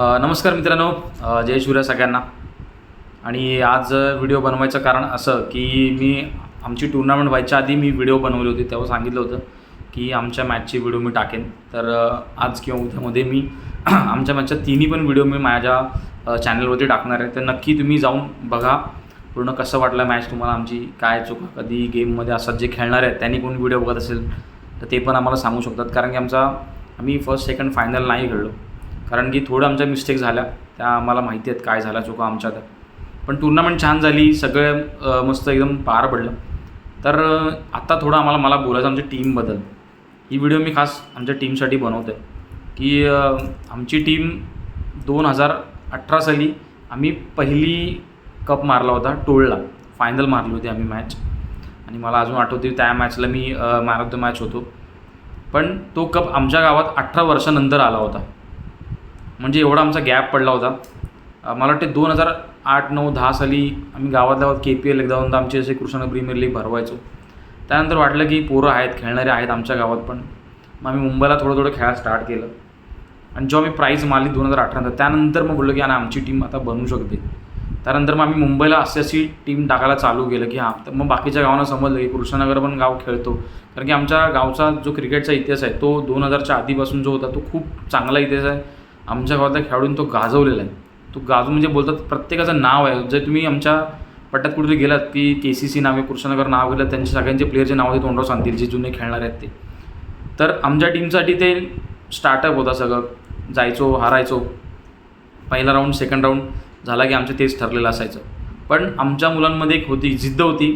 नमस्कार मित्रांनो, जय शिवराय सगळ्यांना. आणि आज व्हिडिओ बनवायचं कारण असं की आमची टुर्नामेंट व्हायच्या आधी मी व्हिडिओ बनवली होती. तेव्हा सांगितलं होतं की आमच्या मॅचची व्हिडिओ मी टाकेन. तर आज किंवा उद्यामध्ये मी आमच्या मॅचच्या तिन्ही पण व्हिडिओ मी माझ्या चॅनलवरती टाकणार आहे. तर नक्की तुम्ही जाऊन बघा पूर्ण कसं वाटलं मॅच तुम्हाला, आमची काय चुका, कधी गेममध्ये असतात जे खेळणार आहेत त्यांनी कोणी व्हिडिओ बघत असेल तर ते पण आम्हाला सांगू शकतात. कारण की आम्ही फर्स्ट सेकंड फायनल नाही खेळलो, कारण की थोडं आमच्या मिस्टेक झाल्या, त्या आम्हाला माहिती आहेत काय झाल्या चुका आमच्या त्या. पण टुर्नामेंट छान झाली, सगळं मस्त एकदम पार पडलं. तर आत्ता थोडं मला बोलायचं आमच्या टीमबद्दल. ही व्हिडिओ मी खास आमच्या टीमसाठी बनवतो आहे की आमची टीम 2018 साली आम्ही पहिली कप मारला होता टोळला, फायनल मारली होती आम्ही मॅच. आणि मला अजून आठवते त्या मॅचला मी मॅन ऑफ द मॅच होतो. पण तो कप आमच्या गावात 18 वर्षानंतर आला होता. म्हणजे एवढा आमचा गॅप पडला होता. मला वाटते 2008, 9, 10 साली आम्ही गावात KPL एकदा दोनदा आमची असे कृष्णा प्रीमियर लीग भरवायचो. त्यानंतर वाटलं की पोरं आहेत, खेळणारे आहेत आमच्या गावात पण. मग आम्ही मुंबईला थोडं खेळायला स्टार्ट केलं. आणि जेव्हा मी प्राईज मारली 2018 नंतर, त्यानंतर मग बोललो की आणि आमची टीम आता बनवू शकते. त्यानंतर मग आम्ही मुंबईला अशी टीम टाकायला चालू केलं की हां. तर मग बाकीच्या गावांना समजलं की कृष्णानगर पण गाव खेळतो. कारण की आमच्या गावचा जो क्रिकेटचा इतिहास आहे तो 2000च्या आधीपासून जो होता तो खूप चांगला इतिहास आहे. आमच्या गावातल्या खेळाडूंनी तो गाजवलेला आहे. तो गाजू म्हणजे बोलतात प्रत्येकाचं नाव आहे. जर तुम्ही आमच्या पट्ट्यात कुठेतरी गेलात की KCC नाव आहे, कृष्णानगर नाव गेलं, त्यांचे सगळ्यांचे प्लेयरचे नाव ते तोंडावर सांगतील जे जुने खेळणारे आहेत ते. तर आमच्या टीमसाठी ते स्टार्टअप होता सगळं. जायचो, हारायचो. पहिला राऊंड, सेकंड राऊंड झाला की आमचं तेच ठरलेलं असायचं. पण आमच्या मुलांमध्ये एक होती, जिद्द होती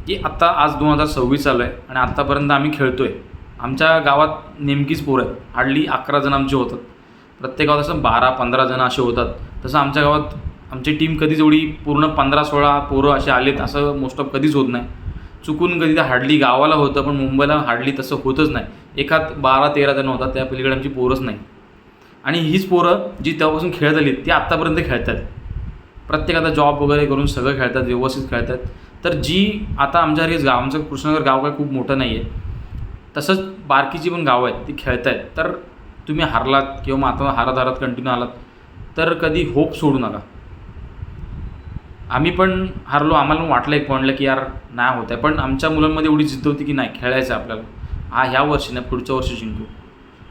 की आत्ता आज 2026 चालू आहे आणि आत्तापर्यंत आम्ही खेळतो आहे. आमच्या गावात नेमकीच पोरं आहेत, हार्डली 11 जण आमचे होतात. प्रत्येक गावात असं 12-15 जण असे होतात. तसं आमच्या गावात आमची टीम कधीच एवढी पूर्ण 15-16 पोरं असे आलेत असं मोस्ट ऑफ कधीच होत नाही. चुकून कधी तर हार्डली गावाला होतं, पण मुंबईला हार्डली तसं होतच नाही. एखाद 12-13 जण होतात, त्या पलीकडे आमची पोरंच नाही. आणि हीच पोरं जी तेव्हापासून खेळत आली ती आत्तापर्यंत खेळतात. प्रत्येक आता जॉब वगैरे करून सगळं खेळतात, व्यवस्थित खेळतात. तर जी आता आमच्यासारखीच गाव, आमचं कृष्णानगर गाव काय खूप मोठं नाही आहे, तसंच बारकीची पण गावं आहेत ती खेळत आहेत. तर तुम्ही हारलात किंवा मग आता हारत कंटिन्यू आलात तर कधी होप सोडू नका. आम्ही पण हारलो, आम्हाला वाटलं एक पॉईंटला की यार नाही होत आहे, पण आमच्या मुलांमध्ये एवढी जिद्द होती की नाही खेळायचं आहे आपल्याला. ह्या वर्षी नाही, पुढच्या वर्षी जिंकू.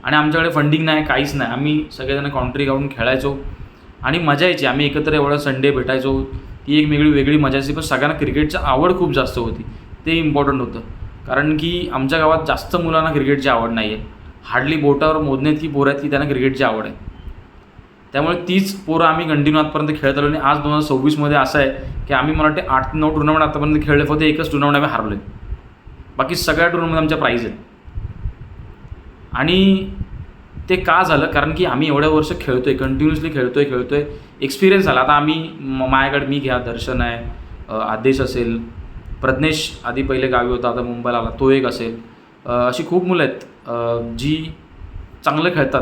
आणि आमच्याकडे फंडिंग नाही, काहीच नाही. आम्ही सगळेजण कॉन्ट्री काढून खेळायचो आणि मजा यायची. आम्ही एकत्र एवढा संडे भेटायचो, ती एक वेगळी मजा यायची. पण सगळ्यांना क्रिकेटची आवड खूप जास्त होती, ते इम्पॉर्टंट होतं. कारण की आमच्या गावात जास्त मुलांना क्रिकेटची आवड नाही आहे. हार्डली बोटावर मोजण्यात की पोरं आहेत की त्यांना क्रिकेटची आवड आहे. त्यामुळे तीच पोरं आम्ही कंटिन्यू आजपर्यंत खेळत आलो. आणि आज 2026 असं आहे की आम्ही मला वाटते 8-9 टुर्नामेंट आतापर्यंत खेळले, फक्त एकच टुर्नामेंट आम्ही हारलो आहे. बाकी सगळ्या टुर्नामेंट आमच्या प्राईज आहेत. आणि ते का झालं, कारण की आम्ही एवढ्या वर्ष खेळतो आहे, कंटिन्युअसली खेळतो आहे. एक्सपिरियन्स झाला. आता आम्ही माझ्याकडे मी घ्या, दर्शन आहे, आदेश असेल, प्रज्ञेश आधी पहिले गावी होता, आता मुंबईला आला, तो एक असेल. अशी खूप मुलं आहेत जी चांगलं खेळतात,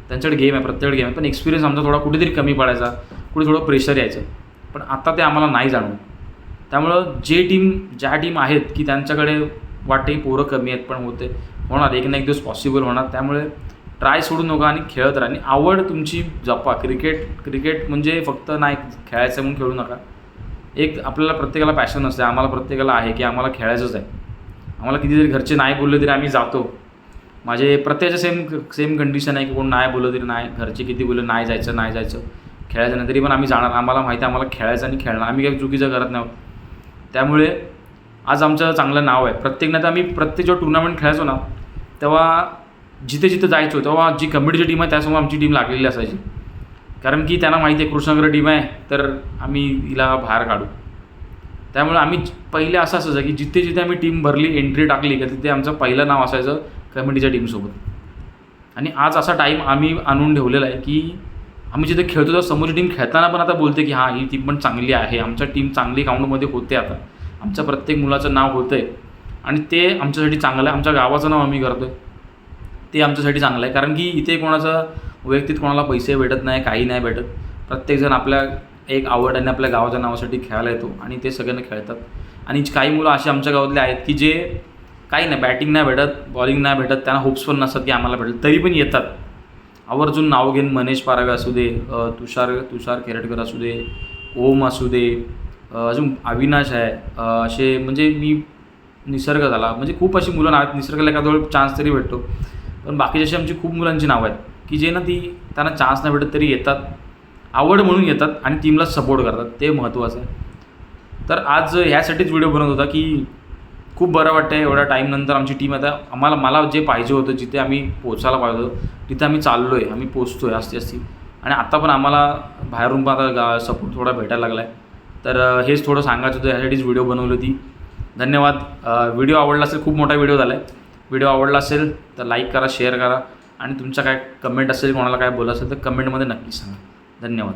त्यांच्याकडे गेम आहे, प्रत्येक गेम आहे. पण एक्सपिरियन्स आमचा थोडा कुठेतरी कमी पडायचा, कुठे थोडं प्रेशर यायचं. पण आता ते आम्हाला नाही जाणवत. त्यामुळं ज्या टीम आहेत की त्यांच्याकडे वाटते पोरं कमी आहेत, पण होणार एक ना एक दिवस पॉसिबल होणार. त्यामुळे ट्राय सोडू नका आणि खेळत राहा. आणि आवड तुमची जपा. क्रिकेट म्हणजे फक्त नाही खेळायचं म्हणून खेळू नका. एक आपल्याला प्रत्येकाला पॅशन असते, आम्हाला प्रत्येकाला आहे की आम्हाला खेळायचंच आहे. आम्हाला किती जरी घरचे नाही बोलले तरी आम्ही जातो. माझे प्रत्येकाचं सेम कंडिशन आहे की कोण नाही बोललं तरी नाही, घरचे किती बोलले नाही जायचं खेळायचं नाही, तरी पण आम्ही जाणार. आम्हाला माहिती आहे आम्हाला खेळायचं आणि खेळणार. आम्ही काही चुकीचं करत नाही. त्यामुळे आज आमचं चांगलं नाव आहे. प्रत्येक जेव्हा टुर्नामेंट खेळायचो ना, तेव्हा जिथे जायचो तेव्हा जी कमिटीची टीम आहे त्यासमोर आमची टीम लागलेली असायची. कारण की त्यांना माहिती आहे कृष्णानगर टीम आहे तर आम्ही हिला बाहेर काढू. त्यामुळे आम्ही पहिले असं असायचं की जिथे आम्ही टीम भरली, एंट्री टाकली की तिथे आमचं पहिलं नाव असायचं कमिटीच्या टीमसोबत. आणि आज असा टाईम आम्ही आणून ठेवलेला आहे की आम्ही जिथे खेळतो तेव्हा समोरची टीम खेळताना पण आता बोलते की हां ही टीम पण चांगली आहे, आमच्या टीम चांगली काउंटमध्ये होते. आता आमच्या प्रत्येक मुलाचं नाव होतं आहे आणि ते आमच्यासाठी चांगलं आहे. आमच्या गावाचं नाव आम्ही करतो आहे, ते आमच्यासाठी चांगलं आहे. कारण की इथे कोणाचं वैयक्तिक कोणाला पैसे भेटत नाही, काही नाही भेटत. प्रत्येकजण आपल्या एक आवड आणि आपल्या गावाच्या नावासाठी खेळायला येतो आणि ते सगळ्यांना खेळतात. आणि काही मुलं असे आमच्या गावातले आहेत की जे काही नाही, बॅटिंग नाही भेटत, बॉलिंग नाही भेटत, त्यांना होप्स पण नसतात की आम्हाला भेटेल, तरी पण येतात. आवर्जून नाव घेईन. मनेश पारग असू दे, तुषार खेरटकर असू दे, ओम असू दे, अजून अविनाश आहे, असे म्हणजे मी निसर्ग झाला, म्हणजे खूप अशी मुलं नाव आहेत. निसर्गाला एखादा वेळ चान्स तरी भेटतो. पण बाकीची अशी आमची खूप मुलांची नावं आहेत की जे ना त्यांना चान्स नाही भेटत तरी येतात, आवड म्हणून येतात आणि टीमला सपोर्ट करतात. ते महत्त्वाचं आहे. तर आज ह्यासाठीच व्हिडिओ बनवत होता की खूप बरं वाटतं आहे एवढ्या टाईमनंतर आमची टीम आता मला जे पाहिजे होतं, जिथे आम्ही पोचायला पाहिजे होतं तिथे आम्ही चाललो आहे, आम्ही पोचतो आहे जास्ती. आणि आता पण आम्हाला बाहेरून पण आता सपोर्ट थोडा भेटायला लागला आहे. तर हेच थोडं सांगायचं होतं, ह्यासाठीच व्हिडिओ बनवली होती. धन्यवाद. व्हिडिओ आवडला असेल, खूप मोठा व्हिडिओ झाला आहे. व्हिडिओ आवडला असेल तर लाईक करा, शेअर करा आणि तुमच्या काय कमेंट असेल, कोणाला काय बोलायचं असेल तर कमेंटमध्ये नक्की सांगा. धन्यवाद.